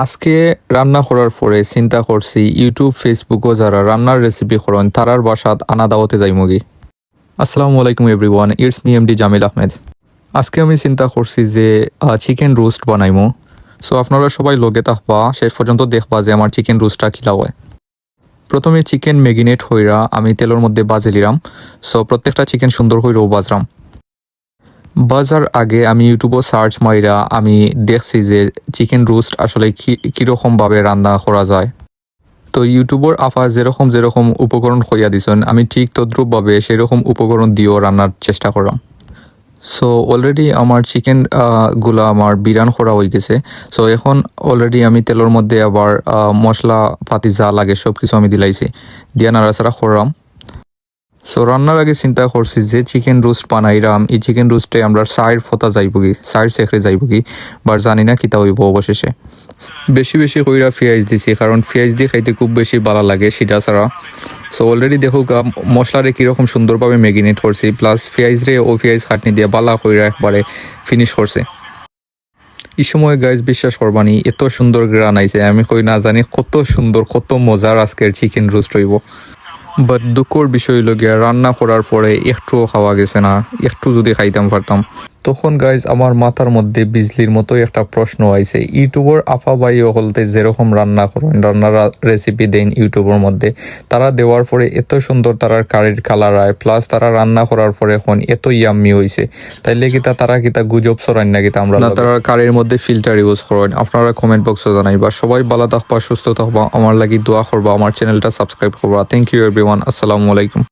আজকে রান্না করার পরে চিন্তা করছি ইউটিউব ফেসবুকও যারা রান্নার রেসিপি করেন তারার বাসাত আনা দাওয়াতে যাইমগি। আসসালামু আলাইকুম everyone, it's me MD Jamil Ahmed. আজকে আমি চিন্তা করছি যে চিকেন রোস্ট বানাইমো। সো আপনারা সবাই লগে থাকবা, শেষ পর্যন্ত দেখবা যে আমার চিকেন রোস্টটা কিলা হয়। প্রথমে চিকেন ম্যাগিনেট হইরা আমি তেলের মধ্যে বাজে লিলাম। সো প্রত্যেকটা চিকেন সুন্দর হইরাও বাজরাম। বাজার আগে আমি ইউটিউবও সার্চ মাইরা আমি দেখছি যে চিকেন রোস্ট আসলে কীরকমভাবে রান্না করা যায়। তো ইউটিউবের আফা যেরকম উপকরণ হইয়া দিছেন আমি ঠিক তদ্রুপভাবে সেরকম উপকরণ দিয়েও রান্নার চেষ্টা করলাম। সো অলরেডি আমার চিকেন গুলা আমার বিরান করা হয়ে গেছে। সো এখন অলরেডি আমি তেলের মধ্যে আবার মশলা পাতি যা লাগে সব কিছু আমি দিলাইছি, দিয়া নাড়াচাড়া করলাম। সো রান্নার আগে চিন্তা করছি যে চিকেন রোস্ট বানাইরাম, এই চিকেন রোস্টে আমরা সাইড ফতা যাইব কি, সাইড সেখরে যাইব কি, বার জানি না কিতা হইব অবশেষে। বেশি কইরা পেঁয়াজ দিছি, কারণ পেঁয়াজ দিয়ে খাইতে খুব বেশি ভালো লাগে সেটা ছাড়া। সো অলরেডি দেখুক মশলারে কীরকম সুন্দরভাবে ম্যাগিনেট করছি, প্লাস পেঁয়াজ রে ও পেঁয়াজ খাটনি দিয়ে বালা কইরা একবারে ফিনিশ করছে। এই সময় গাইজ বিশ্বাস করবানি এত সুন্দর গ্রান আইছে, আমি কই না জানি কত সুন্দর কত মজার আজকের চিকেন রোস্ট হইব। বাট দুঃখর বিষয় লগিয়া রান্না করার পরে একটুও খাওয়া গেছে না। একটু যদি খাইতাম পারতাম। তখন গাইজ আমার মাথার মধ্যে বিজলির মতো একটা প্রশ্ন আইছে, ইউটিউবের আফা ভাই হলতে যেরকম রান্না করেন, রান্নার রেসিপি দেন ইউটিউবের মধ্যে, তারা দেওয়ার পরে এত সুন্দর তারার কারির কালার আয়, প্লাস তারা রান্না করার পরে এখন এত ইয়াম্মি হয়েছে, তাইলে কিতা তারা কিতা গুজব সরান না কিতা আমরা না তারা কারির মধ্যে ফিল্টার ইউজ করেন। আপনারা কমেন্ট বক্সে জানাইবা। সবাই ভালো থাকবা, সুস্থ থাকবা, আমার লাগি দোয়া করবা, আমার চ্যানেলটা সাবস্ক্রাইব করবা। থ্যাংক ইউ এভরিওয়ান, আসসালামু আলাইকুম।